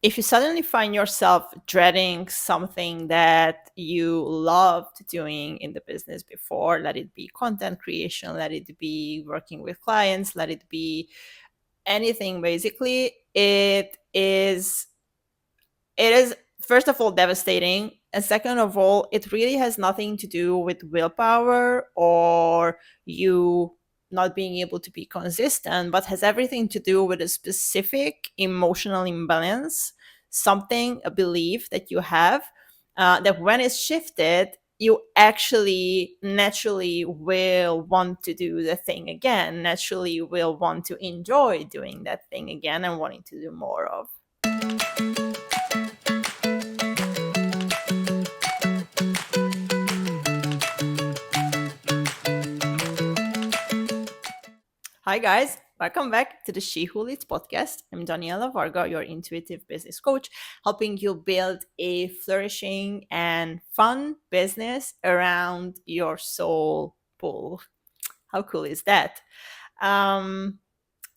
if you suddenly find yourself dreading something that you loved doing in the business before, let it be content creation, let it be working with clients, let it be anything, basically, it is first of all devastating, and second of all, it really has nothing to do with willpower or you not being able to be consistent, but has everything to do with a specific emotional imbalance, something, a belief that you have, that when it's shifted, you actually naturally will want to do the thing again, naturally will want to enjoy doing that thing again and wanting to do more of. Hi, guys. Welcome back to the She Who Leads podcast. I'm Daniela Varga, your intuitive business coach, helping you build a flourishing and fun business around your soul pool. How cool is that? Um,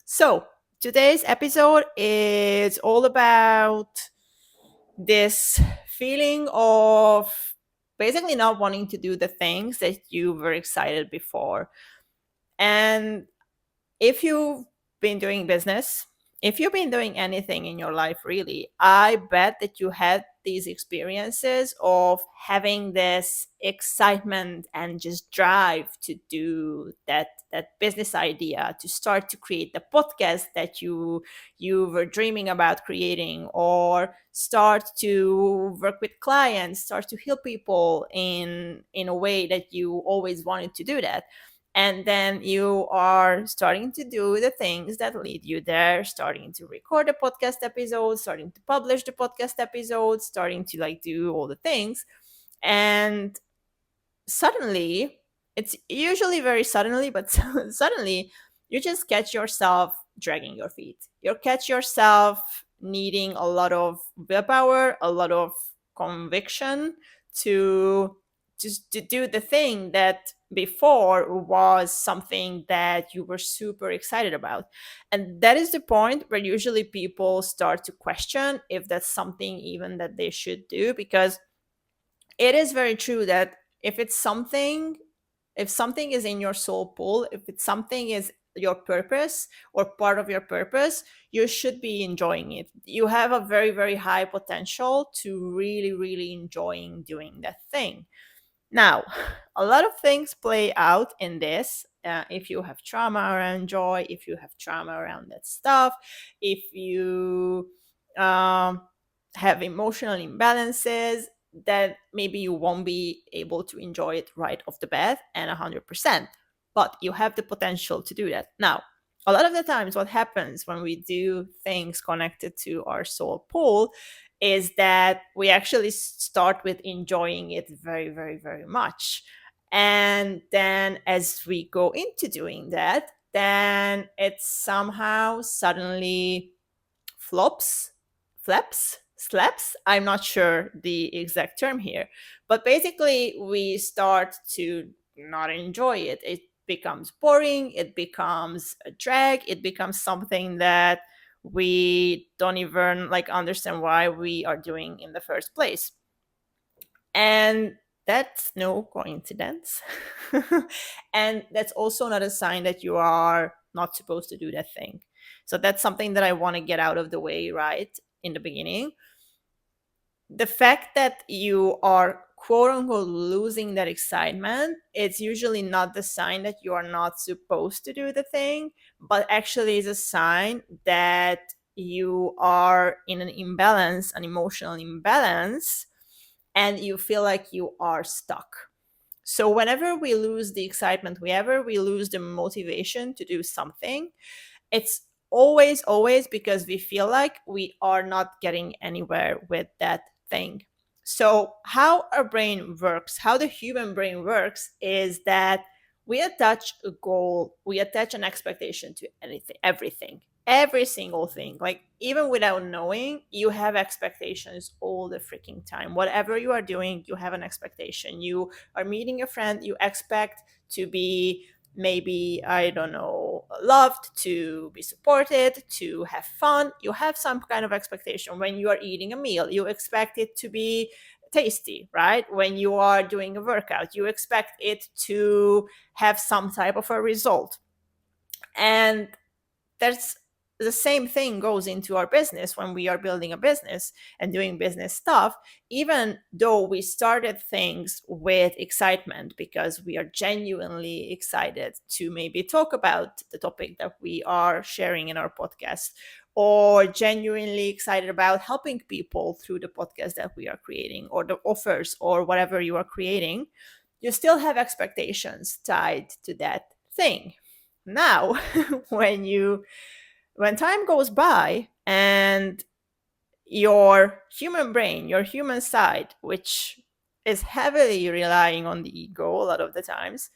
so, today's episode is all about this feeling of basically not wanting to do the things that you were excited before. And if you've been doing business, if you've been doing anything in your life, really, I bet that you had these experiences of having this excitement and just drive to do that business idea, to start to create the podcast that you were dreaming about creating, or start to work with clients, start to help people in a way that you always wanted to do that. And then you are starting to do the things that lead you there, starting to record the podcast episodes, starting to publish the podcast episodes, starting to like do all the things. And suddenly, it's usually very suddenly, but suddenly you just catch yourself dragging your feet. You catch yourself needing a lot of willpower, a lot of conviction to just to do the thing that before was something that you were super excited about. And that is the point where usually people start to question if that's something even that they should do, because it is very true that if it's something, if something is in your soul pool, if it's something is your purpose or part of your purpose, you should be enjoying it. You have a very, very high potential to really, really enjoying doing that thing. Now, a lot of things play out in this. If you have trauma around joy, if you have trauma around that stuff, if you um, have emotional imbalances, that maybe you won't be able to enjoy it right off the bat and 100%. But you have the potential to do that. Now, a lot of the times, what happens when we do things connected to our soul pool is that we actually start with enjoying it very, very, very much. And then as we go into doing that, then it somehow suddenly flops, flaps, slaps. I'm not sure the exact term here, but basically we start to not enjoy it. It becomes boring, it becomes a drag, it becomes something that we don't even like understand why we are doing in the first place. And that's no coincidence. And that's also not a sign that you are not supposed to do that thing. So that's something that I want to get out of the way right in the beginning. The fact that you are quote unquote losing that excitement, it's usually not the sign that you are not supposed to do the thing, but actually is a sign that you are in an imbalance, an emotional imbalance, and you feel like you are stuck. So whenever we lose the excitement, whenever we lose the motivation to do something, it's always because we feel like we are not getting anywhere with that thing. So how our brain works, how the human brain works, is that we attach a goal, we attach an expectation to anything, everything, every single thing. Like even without knowing, you have expectations all the freaking time. Whatever you are doing, you have an expectation. You are meeting a friend, you expect to be maybe, I don't know, loved, to be supported, to have fun. You have some kind of expectation. When you are eating a meal, you expect it to be tasty, right? When you are doing a workout, you expect it to have some type of a result. And that's the same thing goes into our business when we are building a business and doing business stuff. Even though we started things with excitement because we are genuinely excited to maybe talk about the topic that we are sharing in our podcast, or genuinely excited about helping people through the podcast that we are creating, or the offers, or whatever you are creating, you still have expectations tied to that thing. Now, when time goes by and your human brain, your human side, which is heavily relying on the ego a lot of the times,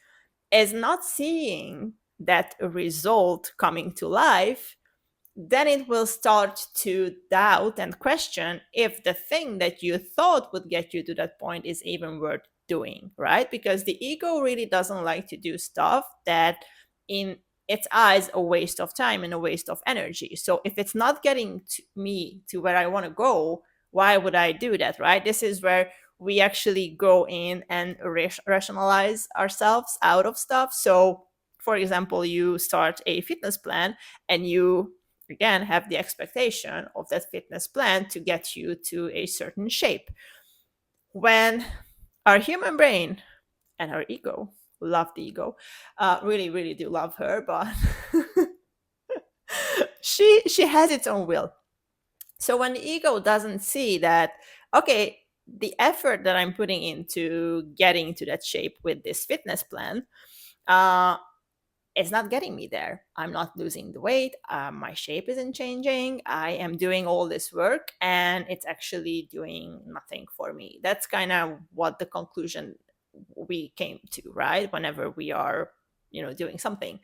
is not seeing that result coming to life, then it will start to doubt and question if the thing that you thought would get you to that point is even worth doing, right? Because the ego really doesn't like to do stuff that, in its eyes, a waste of time and a waste of energy. So if it's not getting to me to where I want to go, why would I do that, right? This is where we actually go in and rationalize ourselves out of stuff. So for example, you start a fitness plan and you again have the expectation of that fitness plan to get you to a certain shape. When our human brain and our ego, love the ego, really really do love her, but she has its own will. So when the ego doesn't see that, okay, the effort that I'm putting into getting to that shape with this fitness plan, uh, it's not getting me there. I'm not losing the weight. My shape isn't changing. I am doing all this work and it's actually doing nothing for me. That's kind of what the conclusion we came to, right? Whenever we are, doing something.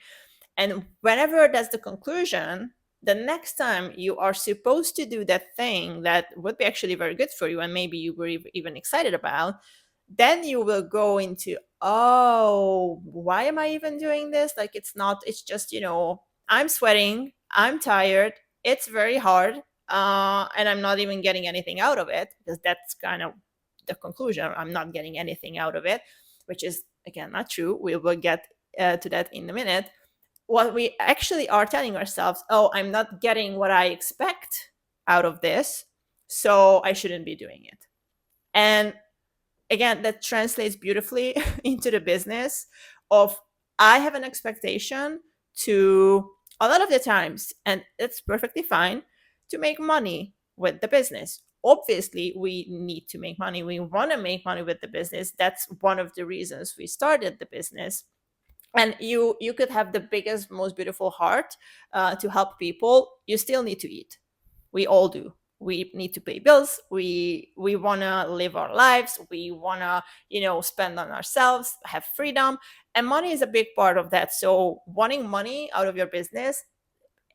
And whenever that's the conclusion, the next time you are supposed to do that thing that would be actually very good for you and maybe you were even excited about, then you will go into, oh, why am I even doing this? Like, it's just, I'm sweating, I'm tired, it's very hard, and I'm not even getting anything out of it, because that's kind of the conclusion. I'm not getting anything out of it, which is, again, not true. We will get to that in a minute. What we actually are telling ourselves, oh, I'm not getting what I expect out of this, so I shouldn't be doing it. And again, that translates beautifully into the business of, I have an expectation to, a lot of the times, and it's perfectly fine, to make money with the business. Obviously, we need to make money. We want to make money with the business. That's one of the reasons we started the business. And you could have the biggest, most beautiful heart to help people. You still need to eat. We all do. We need to pay bills. We want to live our lives. We want to, spend on ourselves, have freedom, and money is a big part of that. So wanting money out of your business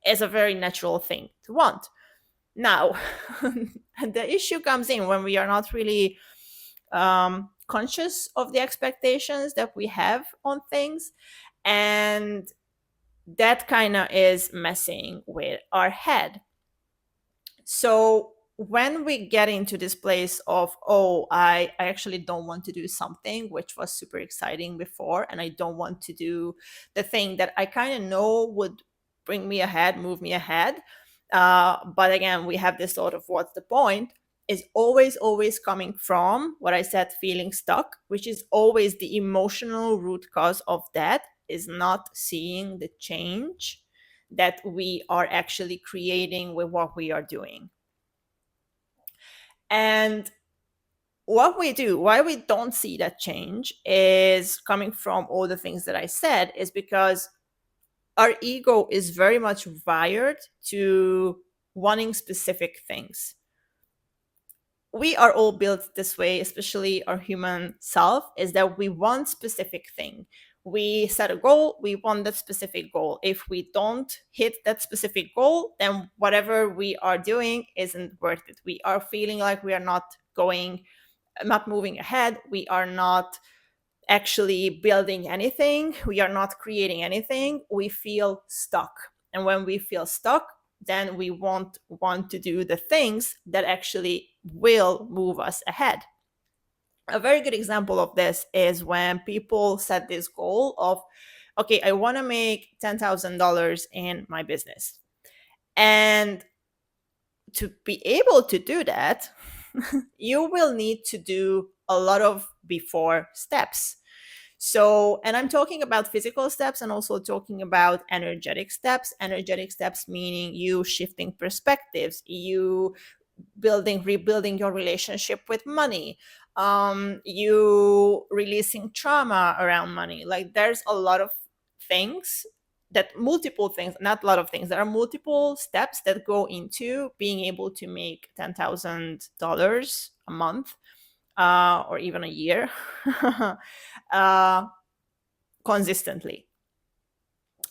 is a very natural thing to want. Now, the issue comes in when we are not really conscious of the expectations that we have on things, and that kind of is messing with our head. So when we get into this place of, oh, I actually don't want to do something which was super exciting before, and I don't want to do the thing that I kind of know would bring me ahead, move me ahead, but again, we have this sort of, what's the point, is always coming from what I said, feeling stuck, which is always the emotional root cause of that, is not seeing the change that we are actually creating with what we are doing. And what we do, why we don't see that change, is coming from all the things that I said, is because our ego is very much wired to wanting specific things. We are all built this way, especially our human self, is that we want specific thing. We set a goal, we want that specific goal. If we don't hit that specific goal, then whatever we are doing isn't worth it. We are feeling like we are not moving ahead. We are not actually building anything, we are not creating anything, we feel stuck. And when we feel stuck, then we won't want to do the things that actually will move us ahead. A very good example of this is when people set this goal of, okay, I want to make $10,000 in my business. And to be able to do that, you will need to do a lot of before steps. So, and I'm talking about physical steps and also talking about energetic steps. Energetic steps meaning you shifting perspectives, you rebuilding your relationship with money, you releasing trauma around money. Like there's a lot of things, that multiple things, not a lot of things, there are multiple steps that go into being able to make $10,000 a month, or even a year, uh, consistently.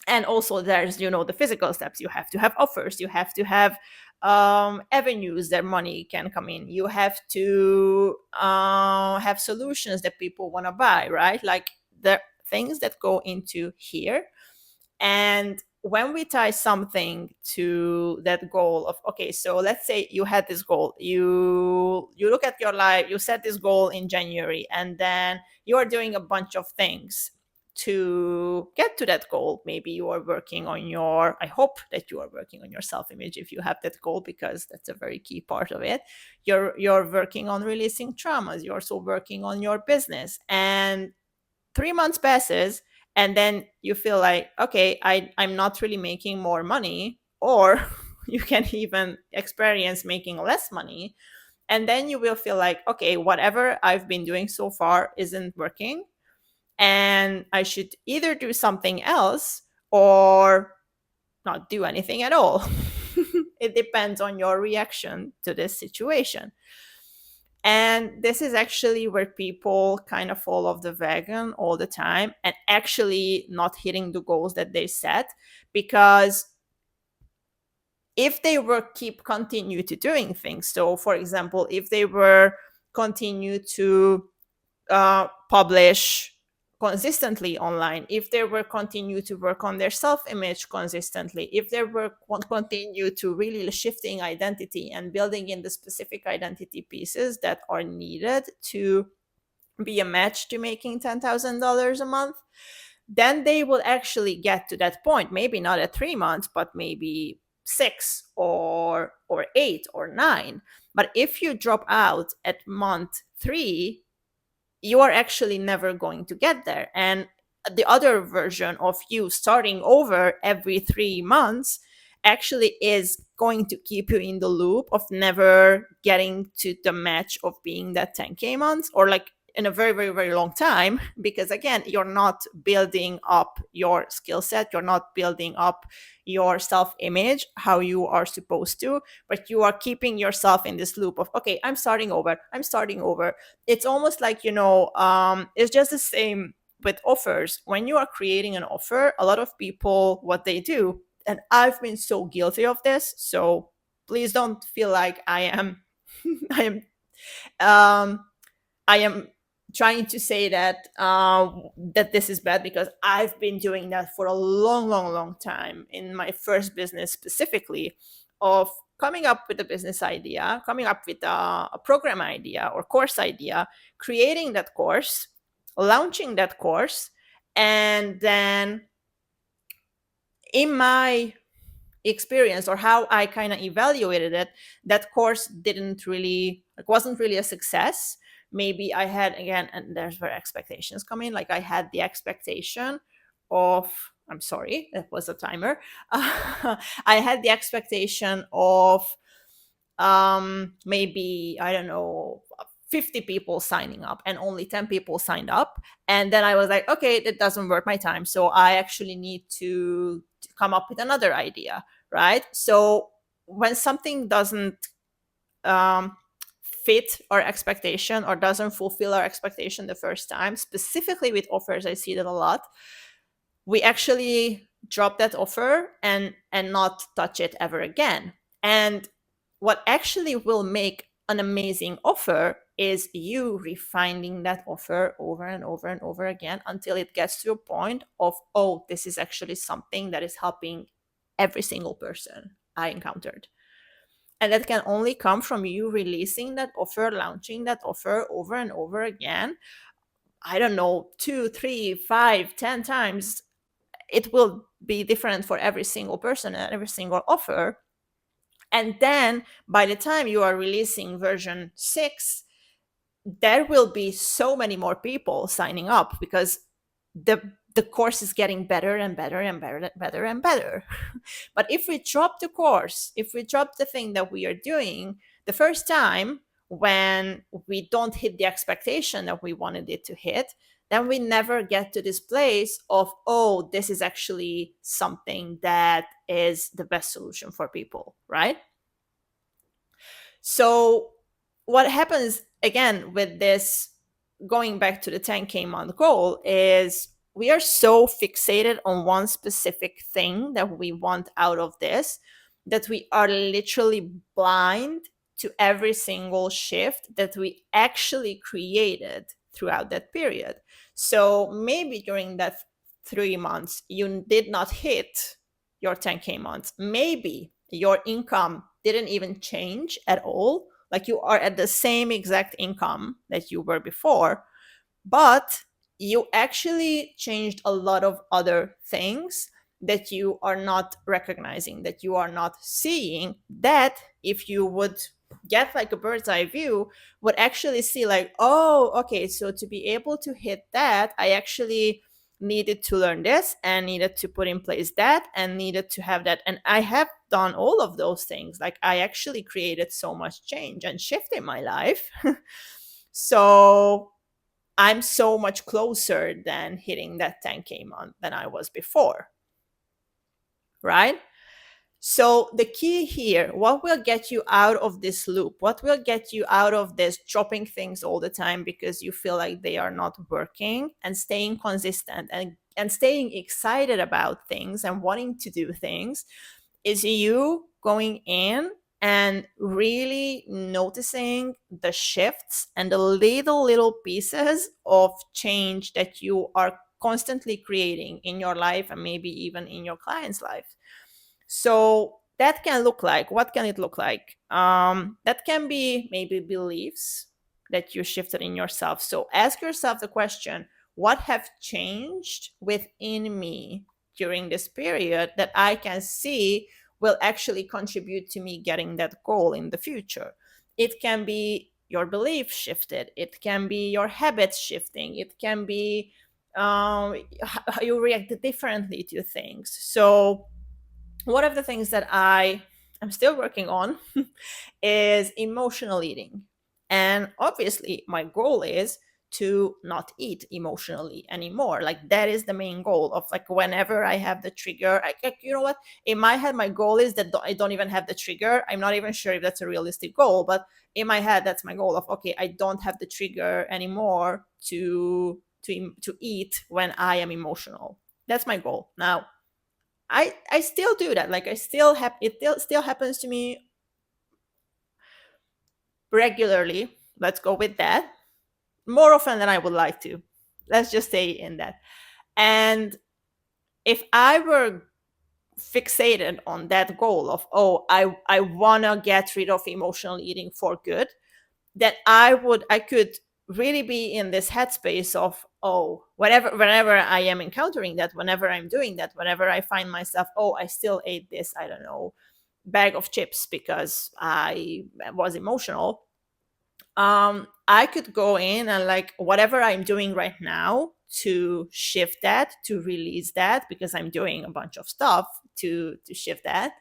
And also there's, the physical steps. You have to have offers, you have to have avenues that money can come in, you have to have solutions that people want to buy, right? Like the things that go into here. And when we tie something to that goal of, okay, so let's say you had this goal, you look at your life, you set this goal in January, and then you are doing a bunch of things to get to that goal. Maybe you are working on your, I hope that you are working on your self-image if you have that goal, because that's a very key part of it. You're working on releasing traumas, you're also working on your business, and 3 months passes, and then you feel like, okay, I'm not really making more money, or you can even experience making less money. And then you will feel like, okay, whatever I've been doing so far isn't working, and I should either do something else or not do anything at all. It depends on your reaction to this situation. And this is actually where people kind of fall off the wagon all the time and actually not hitting the goals that they set. Because if they were continue to doing things, so for example, if they were continue to publish consistently online, if they were continue to work on their self-image consistently, if they were continue to really shifting identity and building in the specific identity pieces that are needed to be a match to making $10,000 a month, then they will actually get to that point. Maybe not at 3 months, but maybe 6 or 8 or 9. But if you drop out at month 3, you are actually never going to get there. And the other version of you starting over every 3 months actually is going to keep you in the loop of never getting to the match of being that 10K months, or like in a very, very, very long time. Because again, you're not building up your skill set, you're not building up your self-image how you are supposed to, but you are keeping yourself in this loop of, okay, I'm starting over. It's almost like, it's just the same with offers. When you are creating an offer, a lot of people, what they do, and I've been so guilty of this, so please don't feel like I am I am um I am trying to say that that this is bad, because I've been doing that for a long, long, long time in my first business specifically, of coming up with a business idea, coming up with a program idea or course idea, creating that course, launching that course, and then in my experience, or how I kind of evaluated it, that course wasn't really a success. Maybe I had, again, and there's where expectations come in. Like I had the expectation of, I'm sorry, that was a timer. I had the expectation of maybe, I don't know, 50 people signing up, and only 10 people signed up. And then I was like, okay, that doesn't worth my time. So I actually need to come up with another idea, right? So when something doesn't fit our expectation or doesn't fulfill our expectation the first time, specifically with offers, I see that a lot, we actually drop that offer and not touch it ever again. And what actually will make an amazing offer is you refining that offer over and over and over again until it gets to a point of, oh, this is actually something that is helping every single person I encountered. And that can only come from you releasing that offer, launching that offer over and over again. I don't know, 2, 3, 5, 10 times. It will be different for every single person and every single offer. And then by the time you are releasing version 6, there will be so many more people signing up because the course is getting better and better and better and better. But if we drop the course, if we drop the thing that we are doing the first time, when we don't hit the expectation that we wanted it to hit, then we never get to this place of, oh, this is actually something that is the best solution for people, right? So what happens again with this, going back to the 10K month goal, is we are so fixated on one specific thing that we want out of this that we are literally blind to every single shift that we actually created throughout that period. So maybe during that 3 months, you did not hit your 10K months. Maybe your income didn't even change at all. Like you are at the same exact income that you were before, but you actually changed a lot of other things that you are not recognizing, that you are not seeing, that if you would get like a bird's eye view, would actually see like, oh, okay, so to be able to hit that, I actually needed to learn this and needed to put in place that and needed to have that. And I have done all of those things. Like I actually created so much change and shift in my life. So I'm so much closer than hitting that 10K month than I was before. Right? So the key here, what will get you out of this loop? What will get you out of this dropping things all the time because you feel like they are not working, and staying consistent and staying excited about things and wanting to do things, is you going in and really noticing the shifts and the little pieces of change that you are constantly creating in your life and maybe even in your client's life. So that can look like, what can it look like? That can be maybe beliefs that you shifted in yourself. So ask yourself the question, what have changed within me during this period that I can see will actually contribute to me getting that goal in the future? It can be your belief shifted. It can be your habits shifting. It can be how you react differently to things. So one of the things that I am still working on is emotional eating. And obviously, my goal is to not eat emotionally anymore. Like that is the main goal of, like, whenever I have the trigger, you know what? In my head, my goal is that I don't even have the trigger. I'm not even sure if that's a realistic goal, but in my head, that's my goal of, okay, I don't have the trigger anymore to eat when I am emotional. That's my goal. Now, I still do that. Like I still have it still happens to me regularly. Let's go with that. More often than I would like to. Let's just say in that. And if I were fixated on that goal of, oh, I want to get rid of emotional eating for good, that I could really be in this headspace of, oh, whenever I am encountering that, whenever I'm doing that, whenever I find myself, oh, I still ate this, I don't know, bag of chips because I was emotional. I could go in and, like, whatever I'm doing right now to shift that, to release that, because I'm doing a bunch of stuff to shift that,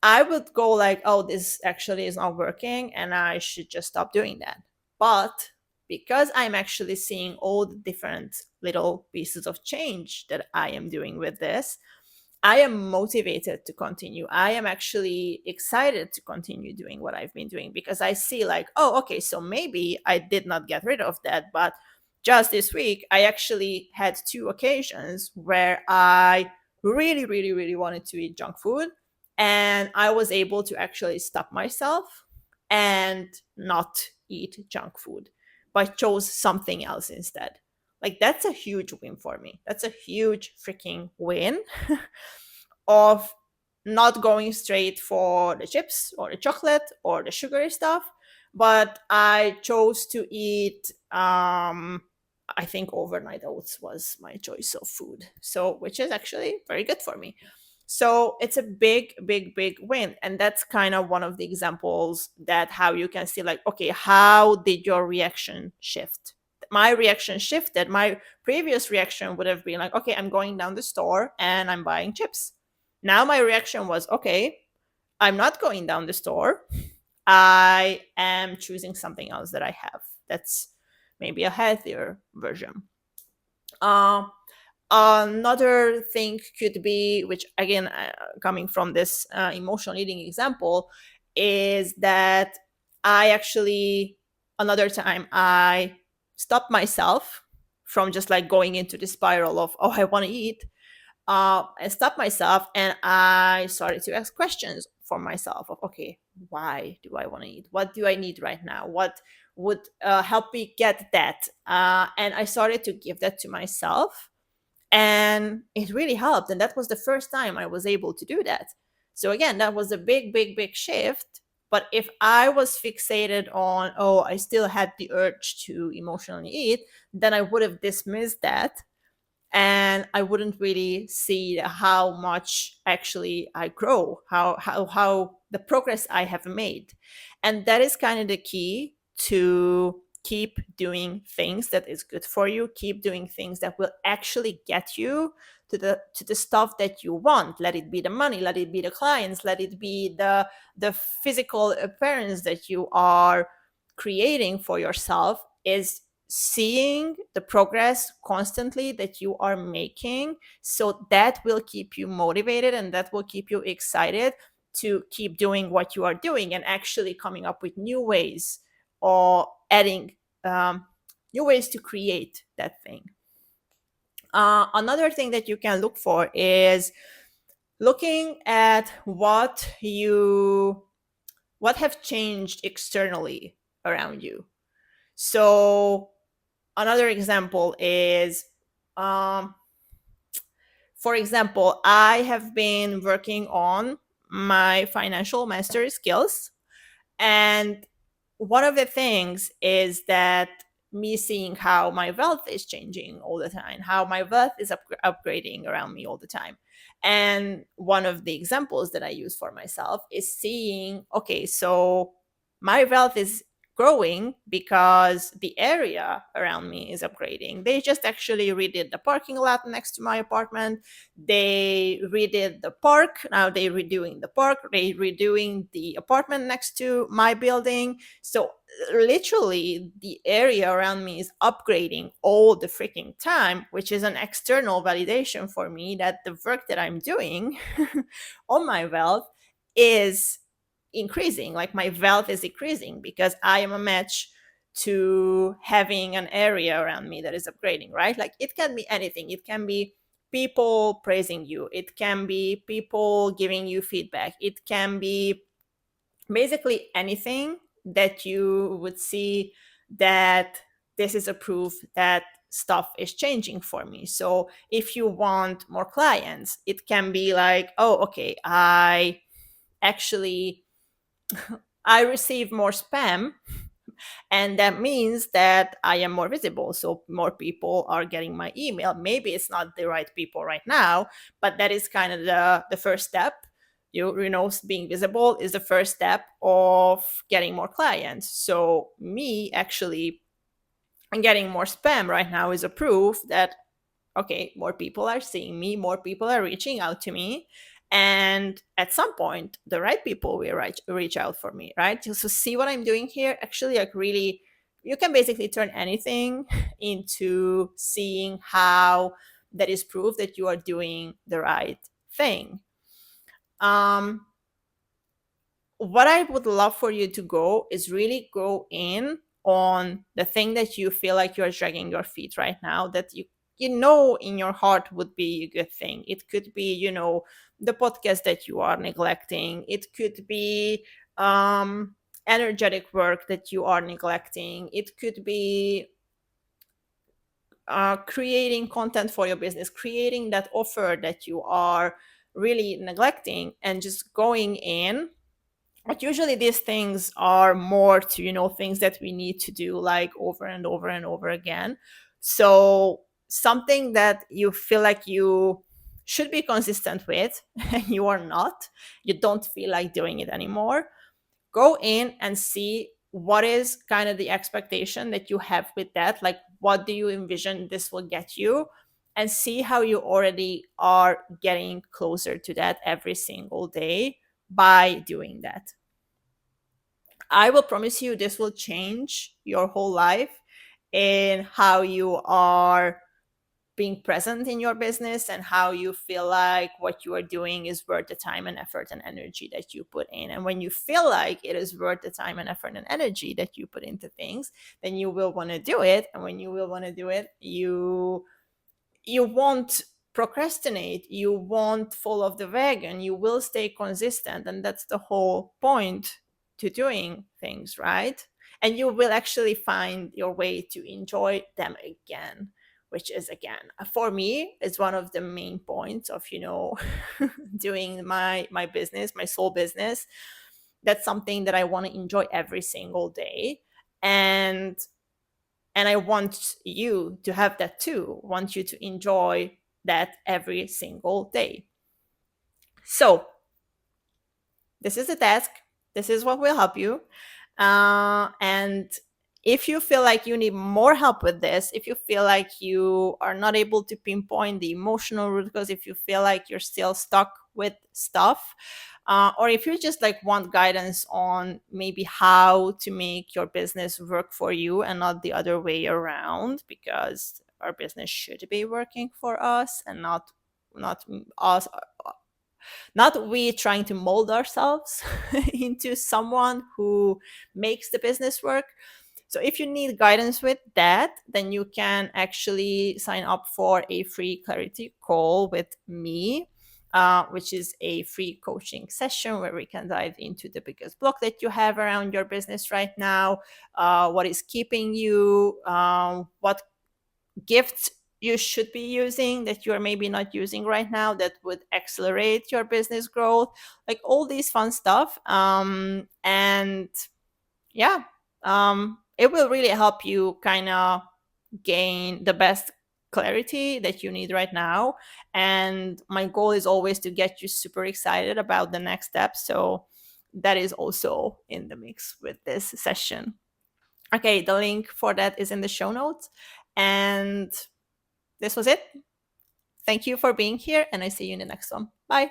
I would go like, oh, this actually is not working and I should just stop doing that. But because I'm actually seeing all the different little pieces of change that I am doing with this, I am motivated to continue. I am actually excited to continue doing what I've been doing because I see, like, oh, okay, so maybe I did not get rid of that, but just this week, I actually had 2 occasions where I really, really, really wanted to eat junk food. And I was able to actually stop myself and not eat junk food, but chose something else instead. Like, that's a huge win for me. That's a huge freaking win of not going straight for the chips or the chocolate or the sugary stuff, but I chose to eat I think overnight oats was my choice of food. So, which is actually very good for me. So it's a big, big, big win. And that's kind of one of the examples that how you can see, like, okay, how did your reaction shift? My reaction shifted. My previous reaction would have been like, okay, I'm going down the store and I'm buying chips. Now my reaction was, okay, I'm not going down the store. I am choosing something else that I have. That's maybe a healthier version. Uh, Another thing could be, which again, coming from this emotional eating example, is that I actually, another time, I stopped myself from just like going into the spiral of, oh, I want to eat. I stopped myself and I started to ask questions for myself of, okay, why do I want to eat? What do I need right now? What would help me get that? And I started to give that to myself, and it really helped. And that was the first time I was able to do that. So again, that was a big, big, big shift. But if I was fixated on, oh, I still had the urge to emotionally eat, then I would have dismissed that, and I wouldn't really see how much actually I grow, how the progress I have made. And that is kind of the key to keep doing things that is good for you, keep doing things that will actually get you to the stuff that you want. Let it be the money, let it be the clients, let it be the physical appearance that you are creating for yourself. Is seeing the progress constantly that you are making, so that will keep you motivated and that will keep you excited to keep doing what you are doing, and actually coming up with new ways or adding new ways to create that thing. Another thing that you can look for is looking at what have changed externally around you. So another example is, um, for example, I have been working on my financial mastery skills. And one of the things is that me seeing how my wealth is changing all the time, how my wealth is upgrading around me all the time. And one of the examples that I use for myself is seeing, okay, so my wealth is growing because the area around me is upgrading. They just actually redid the parking lot next to my apartment. They redid the park. Now they're redoing the park. They're redoing the apartment next to my building. So literally the area around me is upgrading all the freaking time, which is an external validation for me that the work that I'm doing on my wealth is increasing. Like, my wealth is increasing because I am a match to having an area around me that is upgrading, right? Like, it can be anything. It can be people praising you, it can be people giving you feedback, it can be basically anything that you would see that this is a proof that stuff is changing for me. So if you want more clients, it can be like, oh, okay, I actually I receive more spam, and that means that I am more visible, so more people are getting my email. Maybe it's not the right people right now, but that is kind of the first step. You know, being visible is the first step of getting more clients. So me actually getting more spam right now is a proof that, okay, more people are seeing me, more people are reaching out to me, and at some point the right people will reach out for me, right? So see what I'm doing here? Actually, like, really, you can basically turn anything into seeing how that is proof that you are doing the right thing. um what I would love for you to go is really go in on the thing that you feel like you're dragging your feet right now, that you know in your heart would be a good thing. It could be, you know, the podcast that you are neglecting. It could be energetic work that you are neglecting. It could be creating content for your business, creating that offer that you are really neglecting, and just going in. But usually these things are more to, things that we need to do like over and over and over again. So something that you feel like you should be consistent with and you are not, you don't feel like doing it anymore, go in and see what is kind of the expectation that you have with that. Like, what do you envision this will get you? And see how you already are getting closer to that every single day by doing that. I will promise you this will change your whole life in how you are being present in your business and how you feel like what you are doing is worth the time and effort and energy that you put in. And when you feel like it is worth the time and effort and energy that you put into things, then you will want to do it. And when you will want to do it, you won't procrastinate, you won't fall off the wagon, you will stay consistent. And that's the whole point to doing things, right? And you will actually find your way to enjoy them again, which is, again, for me, is one of the main points of doing my business, my soul business. That's something that I want to enjoy every single day. And I want you to have that too. Want you to enjoy that every single day. So this is the task. This is what will help you. And if you feel like you need more help with this, if you feel like you are not able to pinpoint the emotional root cause, if you feel like you're still stuck with stuff, or if you just like want guidance on maybe how to make your business work for you and not the other way around, because our business should be working for us and not us, not we trying to mold ourselves into someone who makes the business work. So if you need guidance with that, then you can actually sign up for a free clarity call with me, which is a free coaching session where we can dive into the biggest block that you have around your business right now, what is keeping you, what gifts you should be using that you're maybe not using right now that would accelerate your business growth, like all these fun stuff. And yeah, it will really help you kind of gain the best clarity that you need right now. And my goal is always to get you super excited about the next step. So that is also in the mix with this session. Okay, the link for that is in the show notes. And this was it. Thank you for being here, and I see you in the next one. Bye.